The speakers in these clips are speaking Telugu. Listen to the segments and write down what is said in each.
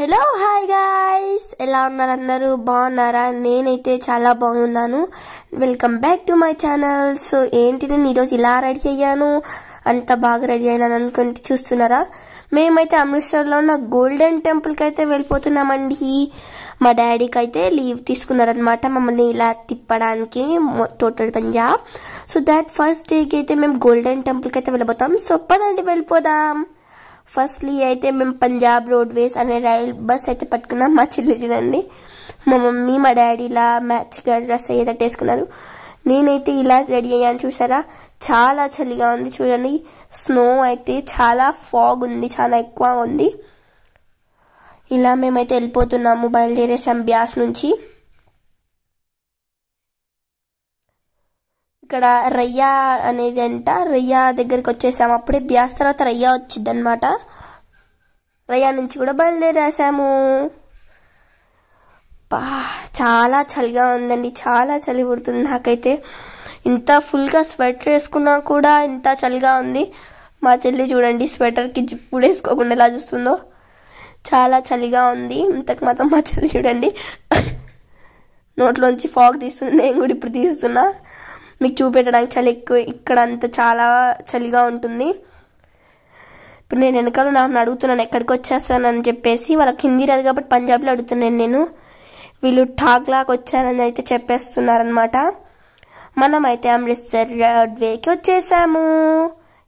హలో హాయ్ గాయ్స్, ఎలా ఉన్నారు అందరూ? బాగున్నారా? నేనైతే చాలా బాగున్నాను. Welcome back to my channel. So ఏంటి, నేను ఈరోజు ఇలా రెడీ అయ్యాను, అంత బాగా రెడీ అయినాను అనుకుంటే చూస్తున్నారా? మేమైతే అమృత్సర్లో ఉన్న గోల్డెన్ టెంపుల్కి అయితే వెళ్ళిపోతున్నామండి. మా డాడీకి అయితే లీవ్ తీసుకున్నారనమాట మమ్మల్ని ఇలా తిప్పడానికి total Punjab. So that first డేకి అయితే మేము గోల్డెన్ టెంపుల్కి అయితే వెళ్ళిపోతాం. సో పదండి వెళ్ళిపోదాం. ఫస్ట్లీ అయితే మేము పంజాబ్ రోడ్వేస్ అనే రైల్ బస్ అయితే పట్టుకున్నాం. మా చెల్లి చూడండి, మా మమ్మీ మా డాడీ ఇలా మ్యాచ్గా డ్రెస్ అయితే వేసుకున్నారు. నేనైతే ఇలా రెడీ అయ్యాను. చూసారా, చాలా చలిగా ఉంది. చూడండి, స్నో అయితే చాలా ఫాగ్ ఉంది, చాలా ఎక్కువ ఉంది. ఇలా మేమైతే వెళ్ళిపోతున్నాము, బయలుదేరేసాం బ్యాస్ నుంచి. ఇక్కడ రయ్యా అనేది అంట, రయ్యా దగ్గరికి వచ్చేసాము. అప్పుడే బ్యాస్ తర్వాత రయ్యా వచ్చింది అనమాట. రయ్యా నుంచి కూడా బయలుదేరేసాము. చాలా చలిగా ఉందండి, చాలా చలి పుడుతుంది నాకైతే. ఇంత ఫుల్గా స్వెటర్ వేసుకున్నా కూడా ఇంత చలిగా ఉంది. మా చెల్లి చూడండి, స్వెటర్కి జిప్పుడు వేసుకోకుండా ఎలా చూస్తుందో. చాలా చలిగా ఉంది. ఇంతకు మాత్రం మా చెల్లి చూడండి నోట్లోంచి ఫాగ్ తీస్తుంది, నేను కూడా ఇప్పుడు తీస్తున్నా మీకు చూపెట్టడానికి. చలి ఎక్కువ ఇక్కడ, అంత చాలా చలిగా ఉంటుంది. ఇప్పుడు నేను వెనకాల నన్ను అడుగుతున్నాను ఎక్కడికి వచ్చేస్తానని చెప్పేసి. వాళ్ళకి హిందీ రాదు కాబట్టి పంజాబ్లో అడుగుతున్నాను నేను. వీళ్ళు ఠాక్లాకి వచ్చారని అయితే చెప్పేస్తున్నారనమాట. మనమైతే అమృత్సర్ రోడ్వేకి వచ్చేసాము.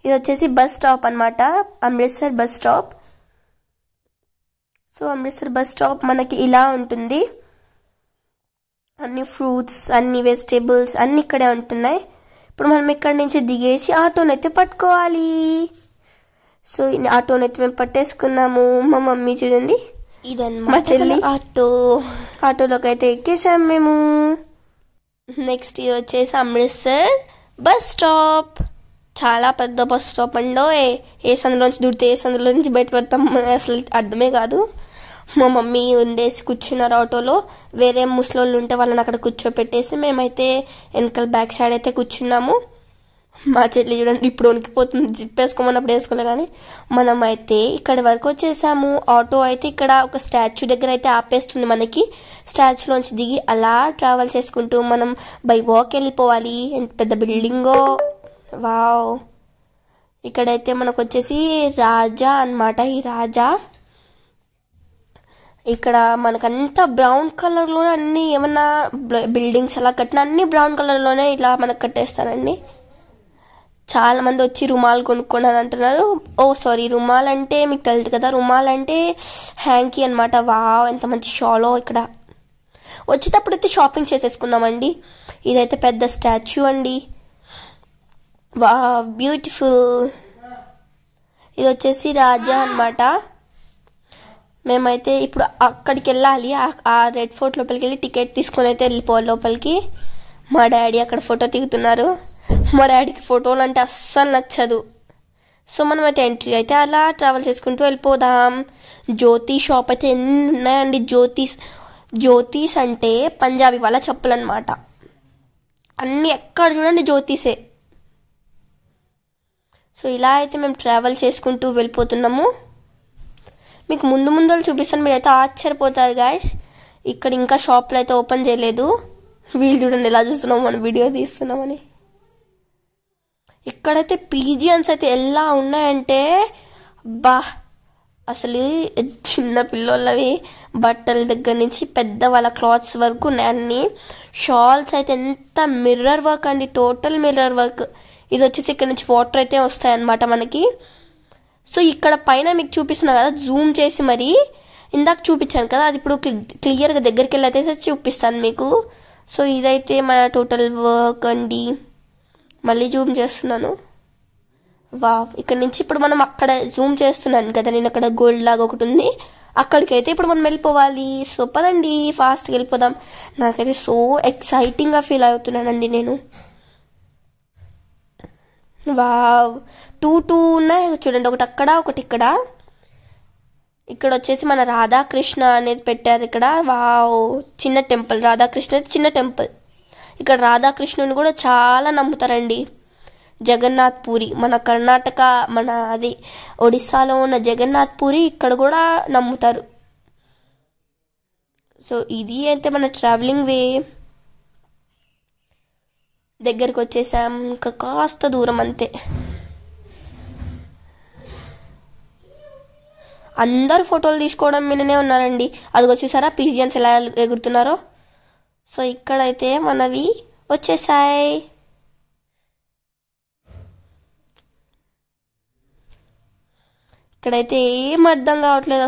ఇది వచ్చేసి బస్ స్టాప్ అనమాట, Amritsar bus stop. So Amritsar bus stop మనకి ఇలా ఉంటుంది. అన్ని ఫ్రూట్స్, అన్ని వెజిటేబుల్స్ అన్ని ఇక్కడే ఉంటున్నాయి. ఇప్పుడు మనం ఇక్కడ నుంచి దిగేసి ఆటోనైతే పట్టుకోవాలి. సో ఆటోనైతే మేము పట్టేసుకున్నాము. మా మమ్మీ చూడండి, ఇదన్నమాట మా చెల్లి ఆటోలోకి అయితే ఎక్కేసాము మేము. నెక్స్ట్ ఇది వచ్చేసి అమృత్సర్ బస్ స్టాప్. చాలా పెద్ద బస్ స్టాప్ అండో. ఏ సందులోంచి దూరితే ఏ సందులో నుంచి బయట పడతాం అసలు అర్థమే కాదు. మా మమ్మీ ఉండేసి కూర్చున్నారు ఆటోలో. వేరే ముసలోళ్ళు ఉంటే వాళ్ళని అక్కడ కూర్చోపెట్టేసి మేమైతే వెనకాల బ్యాక్ సైడ్ అయితే కూర్చున్నాము. మా చెల్లి చూడండి ఇప్పుడు వణికిపోతుంది, జిప్ వేసుకోమన్నప్పుడు వేసుకోలే. కానీ మనం అయితే ఇక్కడి వరకు వచ్చేసాము. ఆటో అయితే ఇక్కడ ఒక స్టాచ్యూ దగ్గర అయితే ఆపేస్తుంది మనకి. స్టాచ్యూలోంచి దిగి అలా ట్రావెల్ చేసుకుంటూ మనం బై వాక్ వెళ్ళిపోవాలి. ఎంత పెద్ద బిల్డింగో, వావ్. ఇక్కడైతే మనకు వచ్చేసి రాజా అన్నమాట. ఈ రాజా ఇక్కడ మనకంతా బ్రౌన్ కలర్లోనే అన్ని, ఏమన్నా బిల్డింగ్స్ అలా కట్టిన అన్ని బ్రౌన్ కలర్లోనే ఇలా మనకు కట్టేస్తారండి. చాలా మంది వచ్చి రుమాల్ కొనుక్కోండి అంటున్నారు. ఓ సారీ, రుమాల్ అంటే మీకు తెలుసు కదా, రుమాల్ అంటే హ్యాంకీ అనమాట. వావ్, ఎంత మంచి షాలో. ఇక్కడ వచ్చేటప్పుడు అయితే షాపింగ్ చేసేసుకుందామండి. ఇదైతే పెద్ద స్టాచ్యూ అండి, వావ్ బ్యూటిఫుల్. ఇది వచ్చేసి రాజా అనమాట. మేమైతే ఇప్పుడు అక్కడికి వెళ్ళాలి. ఆ రెడ్ ఫోర్ట్ లోపలికి వెళ్ళి టికెట్ తీసుకొని అయితే వెళ్ళిపోవాలి లోపలికి. మా డాడీ అక్కడ ఫోటో దిగుతున్నారు. మా డాడీకి ఫోటోలు అంటే అస్సలు నచ్చదు. సో మనం అయితే ఎంట్రీ అయితే అలా ట్రావెల్ చేసుకుంటూ వెళ్ళిపోదాం. జ్యోతి షాప్ అయితే ఎన్ని ఉన్నాయండి. జ్యోతిస్ అంటే పంజాబీ వాళ్ళ చెప్పులు అనమాట. అన్నీ ఎక్కడ చూడండి జ్యోతిసే. సో ఇలా అయితే మేము ట్రావెల్ చేసుకుంటూ వెళ్ళిపోతున్నాము. మీకు ముందు చూపిస్తాను, మీరైతే ఆశ్చర్యపోతారు గాయస్. ఇక్కడ ఇంకా షాప్లు అయితే ఓపెన్ చేయలేదు. వీళ్ళు చూడండి ఎలా చూస్తున్నాం, మనం వీడియో తీస్తున్నామని. ఇక్కడైతే పీజియన్స్ అయితే ఎలా ఉన్నాయంటే బా, అసలు చిన్న పిల్లలవి బట్టల దగ్గర నుంచి పెద్ద వాళ్ళ క్లాత్స్ వరకు ఉన్నాయి అన్ని. షాల్స్ అయితే ఎంత మిర్రర్ వర్క్ అండి, టోటల్ మిర్రర్ వర్క్. ఇది వచ్చేసి ఇక్కడ నుంచి వాటర్ అయితే వస్తాయన్నమాట మనకి. సో ఇక్కడ పైన మీకు చూపిస్తున్నా కదా, జూమ్ చేసి మరి ఇందాక చూపించాను కదా, అది ఇప్పుడు క్లియర్గా దగ్గరికి వెళ్ళి అయితే చూపిస్తాను మీకు. సో ఇదైతే మన టోటల్ వర్క్ అండి. మళ్ళీ జూమ్ చేస్తున్నాను. వావ్, ఇక్కడ నుంచి ఇప్పుడు మనం అక్కడ జూమ్ చేస్తున్నాను కదా నేను, అక్కడ గోల్డ్ లాగా ఒకటి ఉంది, అక్కడికైతే ఇప్పుడు మనం వెళ్ళిపోవాలి. సో పదండి ఫాస్ట్గా వెళ్ళిపోదాం. నాకైతే సో ఎక్సైటింగ్గా ఫీల్ అవుతున్నానండి నేను. వావ్, టూ ఉన్నాయి చూడండి, ఒకటి అక్కడ ఒకటి ఇక్కడ. ఇక్కడ వచ్చేసి మన రాధాకృష్ణ అనేది పెట్టారు ఇక్కడ. వావ్, చిన్న టెంపుల్, రాధాకృష్ణ చిన్న టెంపుల్. ఇక్కడ రాధాకృష్ణుని కూడా చాలా నమ్ముతారండి. జగన్నాథ్ పూరి, మన కర్ణాటక, మన అది ఒడిస్సాలో ఉన్న జగన్నాథ్ పూరి ఇక్కడ కూడా నమ్ముతారు. సో ఇది అయితే మన ట్రావెలింగ్ వే. దగ్గరకు వచ్చేసాం, ఇంకా కాస్త దూరం అంతే. అందరు ఫోటోలు తీసుకోవడం మీదనే ఉన్నారండి. అది వచ్చేసారా పిజియన్స్ ఎలా ఎగురుతున్నారో. సో ఇక్కడైతే మనవి వచ్చేసాయి. ఇక్కడైతే ఏం అర్థం కావట్లేదు,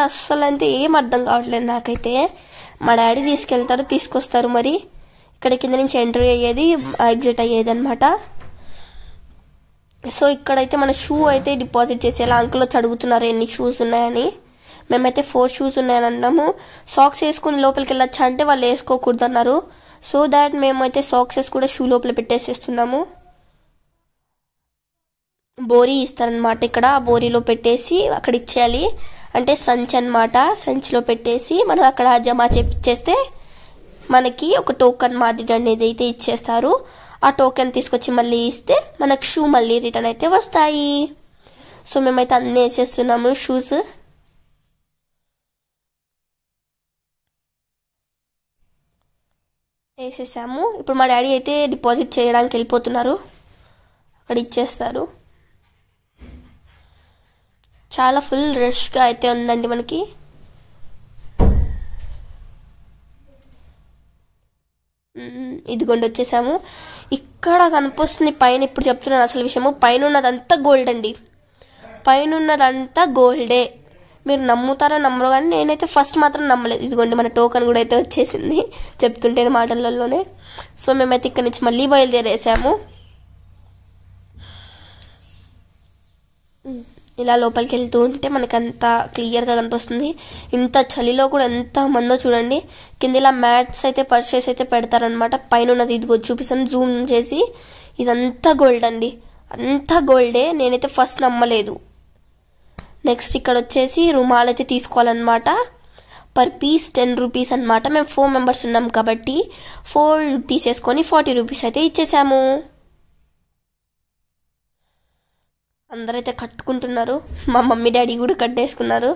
అస్సలు అంటే ఏం అర్థం కావట్లేదు నాకైతే. మా డాడీ తీసుకెళ్తారు, తీసుకొస్తారు. మరి ఇక్కడ కింద నుంచి ఎంట్రీ అయ్యేది, ఎగ్జిట్ అయ్యేది అనమాట. సో ఇక్కడైతే మన షూ అయితే డిపాజిట్ చేసేలా అంకుల్ వచ్చి అడుగుతున్నారు ఎన్ని షూస్ ఉన్నాయని. మేమైతే 4 షూస్ ఉన్నాయని అన్నాము. సాక్స్ వేసుకుని లోపలికి వెళ్ళొచ్చా అంటే వాళ్ళు వేసుకోకూడదు అన్నారు. సో దాట్ మేమైతే సాక్సెస్ కూడా షూ లోపల పెట్టేసేస్తున్నాము. బోరీ ఇస్తారనమాట ఇక్కడ. ఆ బోరీలో పెట్టేసి అక్కడ ఇచ్చేయాలి. అంటే సంచి అనమాట. సంచిలో పెట్టేసి మనం అక్కడ జమ చేస్తే మనకి ఒక టోకెన్ మాదిరి అనేది అయితే ఇచ్చేస్తారు. ఆ టోకెన్ తీసుకొచ్చి మళ్ళీ ఇస్తే మనకు షూ మళ్ళీ రిటర్న్ అయితే వస్తాయి. సో మేమైతే అన్నీ వేసేస్తున్నాము షూస్. వేసేసాము. ఇప్పుడు మా డాడీ అయితే డిపాజిట్ చేయడానికి వెళ్ళిపోతున్నారు. అక్కడ ఇచ్చేస్తారు. చాలా ఫుల్ రష్గా అయితే ఉందండి మనకి. ఇదిగోండి వచ్చేసాము. ఇక్కడ కనిపిస్తుంది పైన. ఇప్పుడు చెప్తున్నాను అసలు విషయము. పైన ఉన్నదంతా గోల్డ్ అండి. పైన ఉన్నదంతా గోల్డే. మీరు నమ్ముతారో నమ్మరు కానీ నేనైతే ఫస్ట్ మాత్రం నమ్మలేదు. ఇదిగోండి మన టోకెన్ కూడా అయితే వచ్చేసింది చెప్తుంటే మాటలలోనే. సో మేమైతే ఇక్కడ నుంచి మళ్ళీ బయలుదేరేసాము. ఇలా లోపలికి వెళ్తూ ఉంటే మనకి అంతా క్లియర్గా కనిపిస్తుంది. ఇంత చలిలో కూడా ఎంత మందో చూడండి. కింద ఇలా మ్యాట్స్ అయితే పర్చేస్ అయితే పెడతారనమాట. పైన ఉన్నది ఇదిగో చూపిస్తాను జూమ్ చేసి. ఇదంతా గోల్డ్ అండి, అంతా గోల్డే. నేనైతే ఫస్ట్ నమ్మలేదు. నెక్స్ట్ ఇక్కడ వచ్చేసి రుమాలు అయితే తీసుకోవాలన్నమాట. పర్ పీస్ 10 రూపీస్ అనమాట. మేము 4 మెంబర్స్ ఉన్నాం కాబట్టి 4 తీసేసుకొని 40 రూపీస్ అయితే ఇచ్చేసాము. అందరైతే కట్టుకుంటున్నారు. మా మమ్మీ డాడీ కూడా కట్టేసుకున్నారు.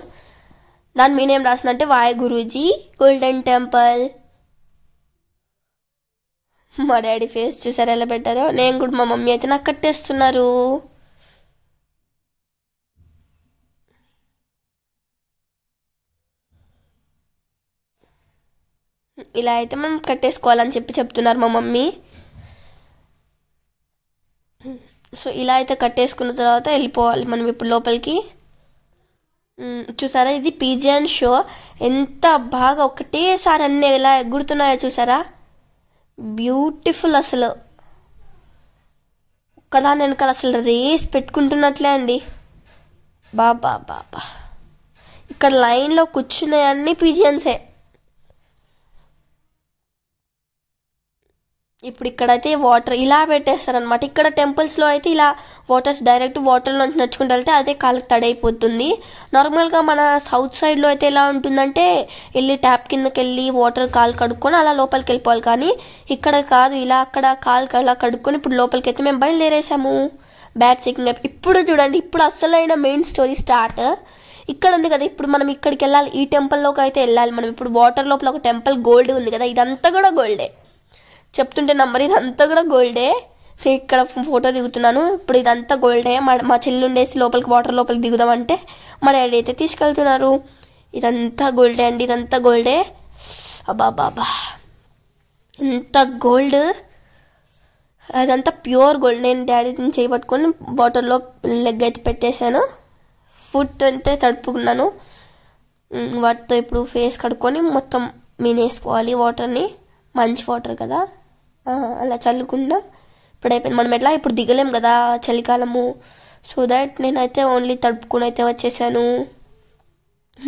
దాని మీద ఏం రాసిందంటే వాయ్ గురూజీ గోల్డెన్ టెంపుల్. మా డాడీ ఫేస్ చూసారు ఎలా పెట్టారో. నేను కూడా మా మమ్మీ అయితే నాకు కట్టేస్తున్నారు. ఇలా అయితే మనం కట్టేసుకోవాలని చెప్తున్నారు మా మమ్మీ. సో ఇలా అయితే కట్టేసుకున్న తర్వాత వెళ్ళిపోవాలి మనం ఇప్పుడు లోపలికి. చూసారా ఇది పిజియన్ షో. ఎంత బాగా ఒకటేసారి అన్నీ ఎలా ఎగురుతున్నాయో చూసారా. బ్యూటిఫుల్ అసలు. ఒక్కదాని వెనకాల అసలు రేస్ పెట్టుకుంటున్నట్లే అండి. బాబా బాబా. ఇక్కడ లైన్లో కూర్చున్నాయన్నీ పిజియన్సే. ఇప్పుడు ఇక్కడైతే వాటర్ ఇలా పెట్టేస్తారనమాట. ఇక్కడ టెంపుల్స్లో అయితే ఇలా డైరెక్ట్ వాటర్లోంచి నడుచుకుంటూ వెళ్తే అదే కాళ్ళకి తడైపోతుంది. నార్మల్గా మన సౌత్ సైడ్లో అయితే ఎలా ఉంటుందంటే వెళ్ళి ట్యాప్ కిందకి వెళ్ళి వాటర్ కాలు కడుక్కొని అలా లోపలికి వెళ్ళిపోవాలి. కానీ ఇక్కడ కాదు, ఇలా అక్కడ కాలు అలా కడుక్కొని ఇప్పుడు లోపలికి అయితే మేము బయలుదేరేసాము. Bag checking. ఇప్పుడు చూడండి, ఇప్పుడు అసలైన మెయిన్ స్టోరీ స్టార్ట్. ఇక్కడ ఉంది కదా, ఇప్పుడు మనం ఇక్కడికి వెళ్ళాలి. ఈ టెంపుల్లోకి అయితే వెళ్ళాలి మనం. ఇప్పుడు వాటర్ లోపల ఒక టెంపుల్ గోల్డ్ ఉంది కదా, ఇదంతా కూడా గోల్డే. చెప్తుంటే నంబర్ ఇదంతా కూడా గోల్డే. ఇక్కడ ఫోటో దిగుతున్నాను. ఇప్పుడు ఇదంతా గోల్డే. మా చెల్లి ఉండేసి లోపలికి వాటర్ లోపలికి దిగుదామంటే మా డాడీ అయితే తీసుకెళ్తున్నారు. ఇదంతా గోల్డే అండి, ఇదంతా గోల్డే. అబ్బా బాబా ఎంత గోల్డ్. అదంతా ప్యూర్ గోల్డ్. నేను డాడీ నుంచి చేయబట్టుకొని వాటర్లో లెగ్ అయితే పెట్టేశాను. ఫుట్ అంతే తడుపుకున్నాను. వాటితో ఇప్పుడు ఫేస్ కడుక్కొని మొత్తం మీనేసుకోవాలి వాటర్ని. మంచి వాటర్ కదా, అలా చల్లుకుండా ఇప్పుడు అయిపోయింది. మనం ఎట్లా ఇప్పుడు దిగలేం కదా చలికాలము. సో దాట్ నేనైతే ఓన్లీ తడుపుకుని అయితే వచ్చేసాను.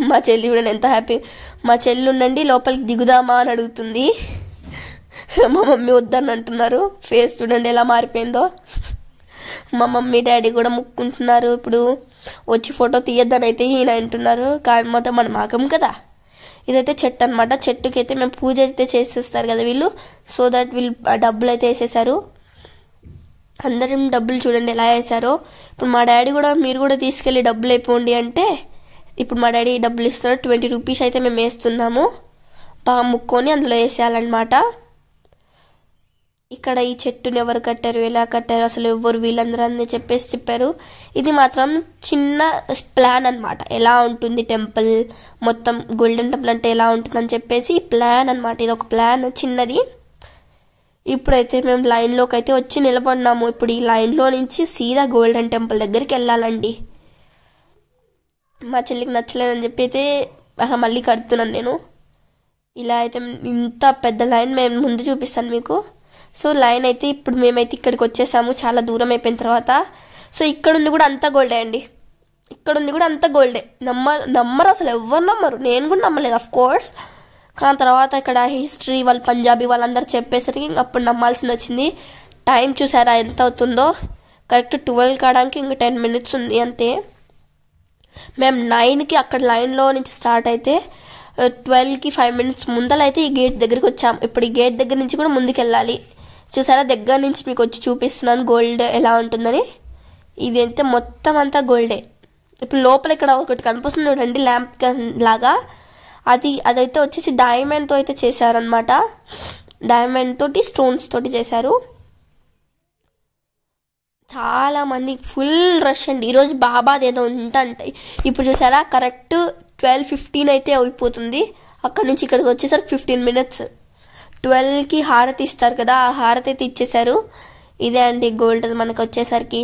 మా చెల్లి కూడా ఎంత హ్యాపీ. మా చెల్లి ఉండండి లోపలికి దిగుదామా అని అడుగుతుంది. మా మమ్మీ వద్దని అంటున్నారు. ఫేస్ చూడండి ఎలా మారిపోయిందో. మా మమ్మీ డాడీ కూడా ముక్కుంటున్నారు. ఇప్పుడు వచ్చి ఫోటో తీయద్దని అయితే ఈయన అంటున్నారు. కానీ మొత్తం మనం ఆగం కదా. ఇదైతే చెట్టు అనమాట. చెట్టుకి అయితే మేము పూజ అయితే చేసేస్తారు కదా వీళ్ళు. సో దట్ వీళ్ళు డబ్బులు అయితే వేసేసారు. అందరం డబ్బులు చూడండి ఎలా వేసారో. ఇప్పుడు మా డాడీ కూడా మీరు కూడా తీసుకెళ్ళి డబ్బులు అయిపోండి అంటే ఇప్పుడు మా డాడీ డబ్బులు ఇస్తున్నారు. 20 రూపీస్ అయితే మేము వేస్తున్నాము. బాగా ముక్కొని అందులో వేసేయాలన్నమాట. ఇక్కడ ఈ చెట్టుని ఎవరు కట్టారు, ఎలా కట్టారు, అసలు ఎవరు వీళ్ళందరూ అని చెప్పారు. ఇది మాత్రం చిన్న ప్లాన్ అనమాట, ఎలా ఉంటుంది టెంపుల్ మొత్తం, గోల్డెన్ టెంపుల్ అంటే ఎలా ఉంటుందని చెప్పేసి ప్లాన్ అనమాట. ఇది ఒక ప్లాన్ చిన్నది. ఇప్పుడైతే మేము లైన్లోకి అయితే వచ్చి నిలబడినాము. ఇప్పుడు ఈ లైన్లో నుంచి సీదా గోల్డెన్ టెంపుల్ దగ్గరికి వెళ్ళాలండి. మా చెల్లికి నచ్చలేదని చెప్పి అయితే మళ్ళీ కడుతున్నాను నేను. ఇలా అయితే ఇంత పెద్ద లైన్ మేము ముందు చూపిస్తాను మీకు. సో లైన్ అయితే ఇప్పుడు మేమైతే ఇక్కడికి వచ్చేసాము, చాలా దూరం అయిపోయిన తర్వాత. సో ఇక్కడ ఉంది కూడా అంతా గోల్డే అండి, ఇక్కడ ఉంది కూడా అంతా గోల్డే. నమ్మరు అసలు, ఎవరు నమ్మరు, నేను కూడా నమ్మలేదు అఫ్ కోర్స్. కానీ తర్వాత ఇక్కడ హిస్టరీ వాళ్ళు పంజాబీ వాళ్ళందరూ చెప్పేసరికి అప్పుడు నమ్మాల్సింది వచ్చింది. టైం చూసారా ఎంత అవుతుందో, కరెక్ట్ 12 కావడానికి ఇంకా 10 minutes ఉంది అంతే. మేము 9కి అక్కడ లైన్లో నుంచి స్టార్ట్ అయితే 12కి 5 minutes ముందలైతే ఈ గేట్ దగ్గరికి వచ్చాము. ఇప్పుడు ఈ గేట్ దగ్గర నుంచి కూడా ముందుకు వెళ్ళాలి. చూసారా దగ్గర నుంచి మీకు వచ్చి చూపిస్తున్నాను గోల్డ్ ఎలా ఉంటుందని. ఇది అయితే మొత్తం అంతా గోల్డే. ఇప్పుడు లోపల ఇక్కడ ఒకటి కనిపిస్తుంది చూడండి ల్యాంప్ లాగా, అదైతే వచ్చేసి డైమండ్తో అయితే చేశారనమాట. డైమండ్ తోటి స్టోన్స్ తోటి చేశారు. చాలా మంది ఫుల్ రష్ అండి. ఈరోజు బాబాది ఏదో ఉందంటే ఇప్పుడు చూసారా కరెక్ట్ 12:15 అయితే అయిపోతుంది. అక్కడ నుంచి ఇక్కడికి వచ్చేసరికి 15 minutes. 12కి హారతి ఇస్తారు కదా, ఆ హారతి అయితే ఇచ్చేసారు. ఇదే అండి గోల్డ్ మనకు వచ్చేసరికి.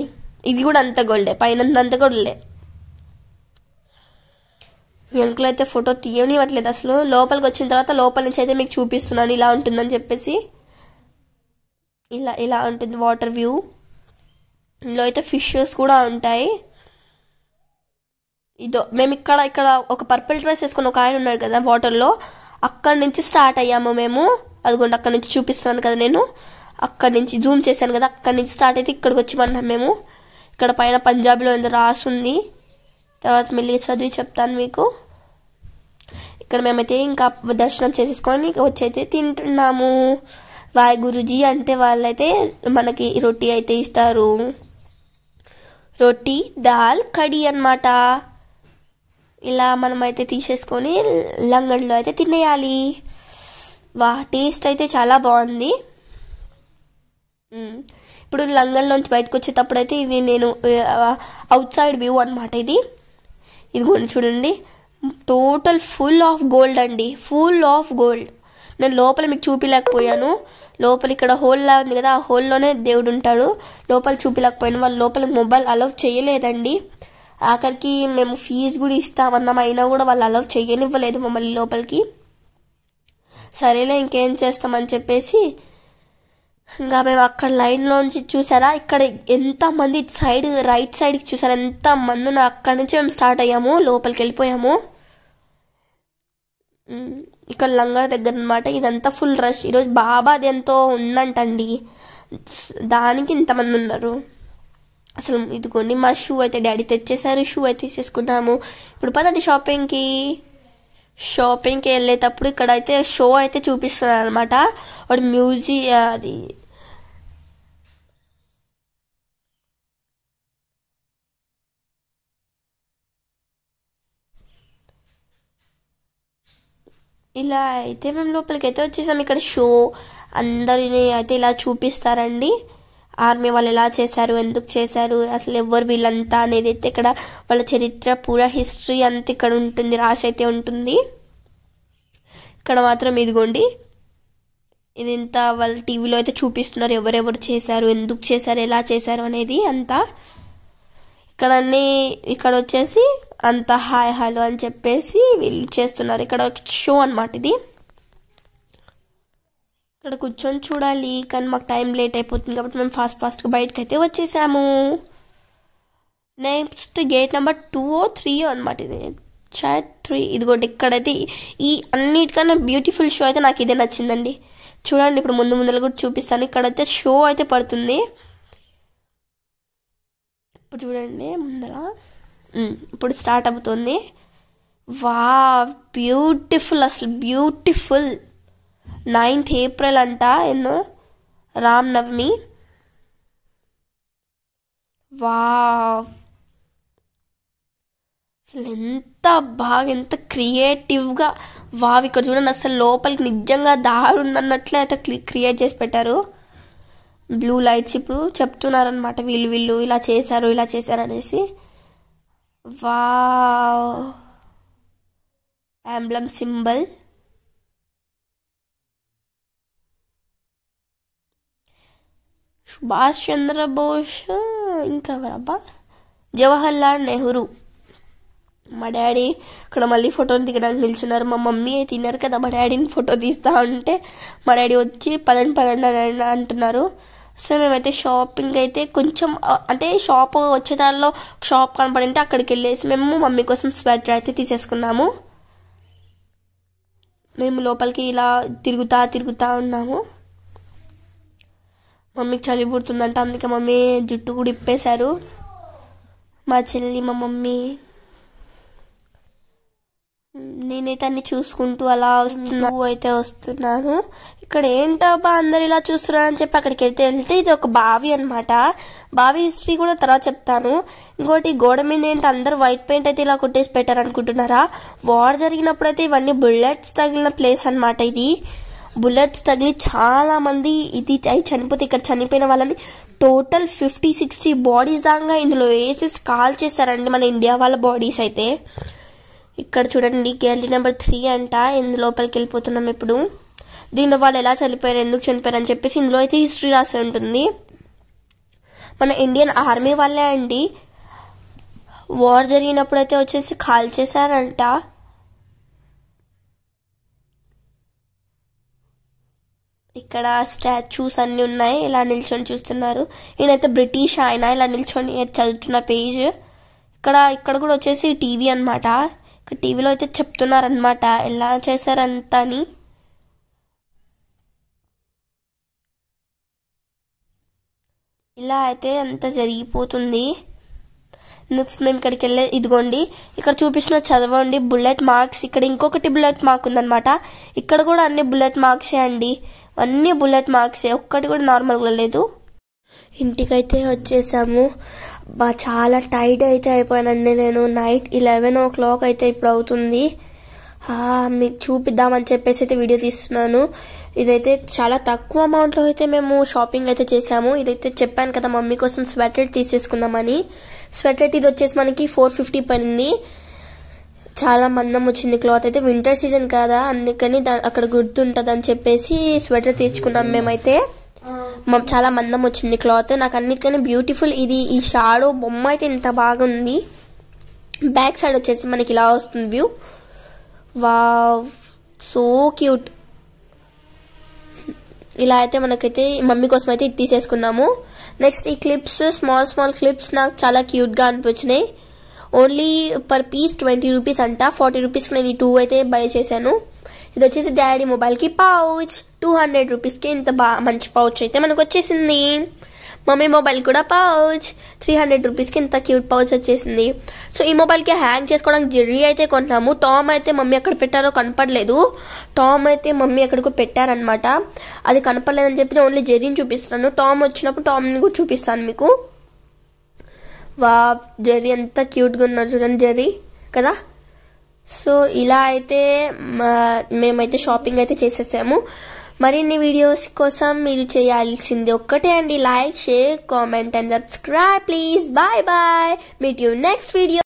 ఇది కూడా అంత గోల్డే, పైన అంత గోల్డే. అంకుల్ అయితే ఫోటో తీయనివ్వట్లేదు అసలు. లోపలికి వచ్చిన తర్వాత లోపల నుంచి అయితే మీకు చూపిస్తున్నాను ఇలా ఉంటుందని చెప్పేసి. ఇలా ఉంటుంది వాటర్ వ్యూ. ఇందులో అయితే ఫిషెస్ కూడా ఉంటాయి. మేము ఇక్కడ ఒక పర్పుల్ డ్రెస్ వేసుకుని ఒక ఆయన ఉన్నాడు కదా వాటర్లో, అక్కడి నుంచి స్టార్ట్ అయ్యాము మేము. అదిగోండి అక్కడి నుంచి చూపిస్తున్నాను కదా నేను, అక్కడి నుంచి జూమ్ చేశాను కదా, అక్కడి నుంచి స్టార్ట్ అయితే ఇక్కడికి వచ్చి పడినాం మేము. ఇక్కడ పైన పంజాబీలో ఏదో రాసుంది, తర్వాత మళ్ళీ చదివి చెప్తాను మీకు. ఇక్కడ మేమైతే ఇంకా దర్శనం చేసేసుకొని వచ్చి అయితే తింటున్నాము. వాయ్ గురుజీ అంటే వాళ్ళైతే మనకి రొట్టి అయితే ఇస్తారు, రొట్టి దాల్ కడి అన్నమాట. ఇలా మనమైతే తీసేసుకొని లంగడిలో అయితే తినేయాలి. టేస్ట్ అయితే చాలా బాగుంది. ఇప్పుడు లంగల్లోంచి బయటకు వచ్చేటప్పుడు అయితే ఇది నేను అవుట్ సైడ్ వ్యూ అనమాట. ఇది కూడా చూడండి, టోటల్ ఫుల్ ఆఫ్ గోల్డ్ అండి, ఫుల్ ఆఫ్ గోల్డ్. నేను లోపల మీకు చూపించలేకపోయాను. లోపల ఇక్కడ హోల్ లా ఉంది కదా, ఆ హోల్లోనే దేవుడు ఉంటాడు. లోపల చూపించలేకపోయాను, వాళ్ళు లోపల మొబైల్ అలౌ చేయలేదండి. ఆఖరికి మేము ఫీజు కూడా ఇస్తామన్నాం, అయినా కూడా వాళ్ళు అలౌ చేయనివ్వలేదు మమ్మల్ని లోపలికి. సరేలే ఇంకేం చేస్తామని చెప్పేసి ఇంకా మేము అక్కడ లైన్లోంచి చూసారా ఇక్కడ ఎంతమంది సైడ్ రైట్ సైడ్కి చూసారా ఎంతమంది ఉన్నారు. అక్కడి నుంచి మేము స్టార్ట్ అయ్యాము, లోపలికి వెళ్ళిపోయాము. ఇక్కడ లంగర్ దగ్గర అనమాట. ఇదంతా ఫుల్ రష్. ఈరోజు బాబాది ఎంతో ఉందంటండి, దానికి ఇంతమంది ఉన్నారు అసలు. ఇదిగోండి మా షూ అయితే డాడీ తెచ్చేసారు, షూ అయితే తీసేసుకున్నాము. ఇప్పుడు పదండి షాపింగ్కి వెళ్ళేటప్పుడు ఇక్కడ అయితే షో అయితే చూపిస్తున్నారు అనమాట. వాడు అది ఇలా అయితే మేము లోపలికి అయితే వచ్చేసాం. ఇక్కడ షో అందరిని అయితే ఇలా చూపిస్తారండి. ఆర్మీ వాళ్ళు ఎలా చేశారు, ఎందుకు చేశారు, అసలు ఎవరు వీళ్ళంతా అనేది అయితే ఇక్కడ వాళ్ళ చరిత్ర పూరా హిస్టరీ అంతా ఇక్కడ ఉంటుంది, రాసి అయితే ఉంటుంది. ఇక్కడ మాత్రం ఇదిగోండి ఇది ఇంత వాళ్ళ టీవీలో అయితే చూపిస్తున్నారు, ఎవరెవరు చేశారు, ఎందుకు చేశారు, ఎలా చేశారు అనేది అంతా. ఇక్కడ వచ్చేసి అంత హాయ్ హలో అని చెప్పేసి వీళ్ళు చేస్తున్నారు. ఇక్కడ షో అనమాట ఇది. ఇక్కడ కూర్చొని చూడాలి, కానీ మాకు టైం లేట్ అయిపోతుంది కాబట్టి మేము ఫాస్ట్గా బయటకు అయితే వచ్చేసాము. నెక్స్ట్ గేట్ నెంబర్ 2 or 3 అనమాట. ఇది చాట్ 3. ఇదిగోండి ఇక్కడైతే ఈ అన్నిటికన్నా బ్యూటిఫుల్ షో అయితే నాకు ఇదే నచ్చిందండి. చూడండి ఇప్పుడు ముందులో కూడా చూపిస్తాను. ఇక్కడైతే షో అయితే పడుతుంది. ఇప్పుడు చూడండి ముందర ఇప్పుడు స్టార్ట్ అవుతుంది. వా బ్యూటిఫుల్, అసలు బ్యూటిఫుల్. 9th April అంట, ఎన్నో రామ్ నవమి. వా అసలు ఎంత బాగా, ఎంత క్రియేటివ్గా వావ్ ఇక్కడ చూడండి అసలు లోపలికి నిజంగా దారి ఉందన్నట్లే అయితే క్రియేట్ చేసి పెట్టారు. బ్లూ లైట్స్ ఇప్పుడు చెప్తున్నారనమాట వీళ్ళు ఇలా చేశారు అనేసి. Wow emblem symbol. Subhash Chandrabose ఇంకా ఎవరబ్బా జవహర్లాల్ నెహ్రూ. మా డాడీ ఇక్కడ మళ్ళీ ఫోటోని దిగడానికి నిల్చున్నారు. మా మమ్మీ తిన్నారు కదా మా డాడీని ఫోటో తీస్తా ఉంటే మా డాడీ వచ్చి పదండి అంటున్నారు. సో మేమైతే షాపింగ్ అయితే కొంచెం అంటే షాప్ వచ్చే దానిలో షాప్ కనపడింటే అక్కడికి వెళ్ళేసి మేము మమ్మీ కోసం స్వెటర్ అయితే తీసేసుకున్నాము. మేము లోపలికి ఇలా తిరుగుతా ఉన్నాము. మమ్మీకి చలి పుడుతుందంట, అందుకే మమ్మీ జుట్టు కూడా ఇప్పేశారు. మా చెల్లి మా మమ్మీ నేనైతే అన్ని చూసుకుంటూ అలా వస్తున్నాను. ఇక్కడ ఏంటబ్బా అందరు ఇలా చూస్తున్నారని చెప్పి అక్కడికి వెళ్తే ఇది ఒక బావి అనమాట. బావి హిస్టరీ కూడా తర్వాత చెప్తాను. ఇంకోటి గోడ మీద ఏంటి అందరు వైట్ పెయింట్ అయితే ఇలా కొట్టేసి పెట్టారు అనుకుంటున్నారా? వార్ జరిగినప్పుడు అయితే ఇవన్నీ బుల్లెట్స్ తగిలిన ప్లేస్ అనమాట. ఇది బుల్లెట్స్ తగిలి చాలా మంది చనిపోతే ఇక్కడ చనిపోయిన వాళ్ళని టోటల్ 50-60 బాడీస్ దాకా ఇందులో వేసేసి కాల్ చేశారండి మన ఇండియా వాళ్ళ బాడీస్ అయితే. ఇక్కడ చూడండి గ్యాలరీ నెంబర్ 3 అంట. ఇందు లోపలికి వెళ్ళిపోతున్నాం ఇప్పుడు. దీనిలో వాళ్ళు ఎలా చనిపోయారు, ఎందుకు చనిపోయారు అని చెప్పేసి ఇందులో అయితే హిస్టరీ రాసి ఉంటుంది. మన ఇండియన్ ఆర్మీ వాళ్ళే అండి వార్ జరిగినప్పుడు అయితే వచ్చేసి కాల్ చేశారంట. ఇక్కడ స్టాచ్యూస్ అన్ని ఉన్నాయి. ఇలా నిల్చొని చూస్తున్నారు. ఈయనైతే బ్రిటిష్ ఆయన ఇలా నిల్చొని చదువుతున్న పేజ్. ఇక్కడ కూడా వచ్చేసి టీవీ అనమాట. ఇక్కడ టీవీలో అయితే చెప్తున్నారనమాట ఎలా చేశారంతా అని. ఇలా అయితే అంత జరిగిపోతుంది. నెక్స్ట్ మేము ఇక్కడికి వెళ్ళే ఇదిగోండి ఇక్కడ చూపించిన చదవండి బుల్లెట్ మార్క్స్. ఇక్కడ ఇంకొకటి బుల్లెట్ మార్క్ ఉందనమాట. ఇక్కడ కూడా అన్ని బుల్లెట్ మార్క్సే అండి, అన్ని బుల్లెట్ మార్క్సే, ఒక్కటి కూడా నార్మల్గా లేదు. ఇంటికైతే వచ్చేసాము. చాలా టైర్డ్ అయితే అయిపోయానండి నేను. నైట్ 11 o'clock అయితే ఇప్పుడు అవుతుంది. మీకు చూపిద్దామని చెప్పేసి అయితే వీడియో తీస్తున్నాను. ఇదైతే చాలా తక్కువ అమౌంట్లో అయితే మేము షాపింగ్ అయితే చేసాము. ఇదైతే చెప్పాను కదా మమ్మీ కోసం స్వెటర్ తీసేసుకుందామని. స్వెటర్ ఇది వచ్చేసి మనకి 450 పడింది. చాలా మందం వచ్చింది క్లాత్ అయితే. వింటర్ సీజన్ కదా అందుకని అక్కడ గుర్తుంటుంది అని చెప్పేసి స్వెటర్ తీర్చుకున్నాం మేమైతే. చాలా మందం వచ్చింది క్లాత్. నాకు అన్నిటికన్నా బ్యూటిఫుల్ ఇది. ఈ షాడో బొమ్మ అయితే ఇంత బాగుంది. బ్యాక్ సైడ్ వచ్చేసి మనకి ఇలా వస్తుంది వ్యూ. Wow so cute. ఇలా అయితే మనకైతే మమ్మీ కోసం అయితే ఇది తీసేసుకున్నాము. నెక్స్ట్ ఈ క్లిప్స్ స్మాల్ క్లిప్స్ నాకు చాలా క్యూట్గా అనిపించినాయి. ఓన్లీ పర్ పీస్ 20 rupees అంట. 40 rupeesకి నేను ఈ 2 అయితే బై చేశాను. ఇది వచ్చేసి డాడీ మొబైల్కి పౌచ్ 200 rupeesకి ఇంత మంచి పౌచ్ అయితే మనకు వచ్చేసింది. మమ్మీ మొబైల్ కూడా పౌచ్ 300 rupeesకి ఇంత క్యూట్ పౌచ్ వచ్చేసింది. సో ఈ మొబైల్కి హ్యాంగ్ చేసుకోవడానికి జెర్రీ అయితే కొన్నాము. టామ్ అయితే మమ్మీ ఎక్కడ పెట్టారో కనపడలేదు. టామ్ అయితే మమ్మీ ఎక్కడికో పెట్టారనమాట. అది కనపడలేదని చెప్పి ఓన్లీ జెర్రీని చూపిస్తున్నాను. టామ్ వచ్చినప్పుడు టామ్ని కూడా చూపిస్తాను మీకు. వా జెర్రీ ఎంత క్యూట్గా ఉన్నారు చూడండి జెర్రీ కదా. సో ఇలా అయితే మేమైతే షాపింగ్ అయితే చేసేసాము. మరిన్ని వీడియోస్ కోసం మీరు చేయాల్సింది ఒక్కటే అండి, like, share, comment and subscribe please. Bye meet you next video.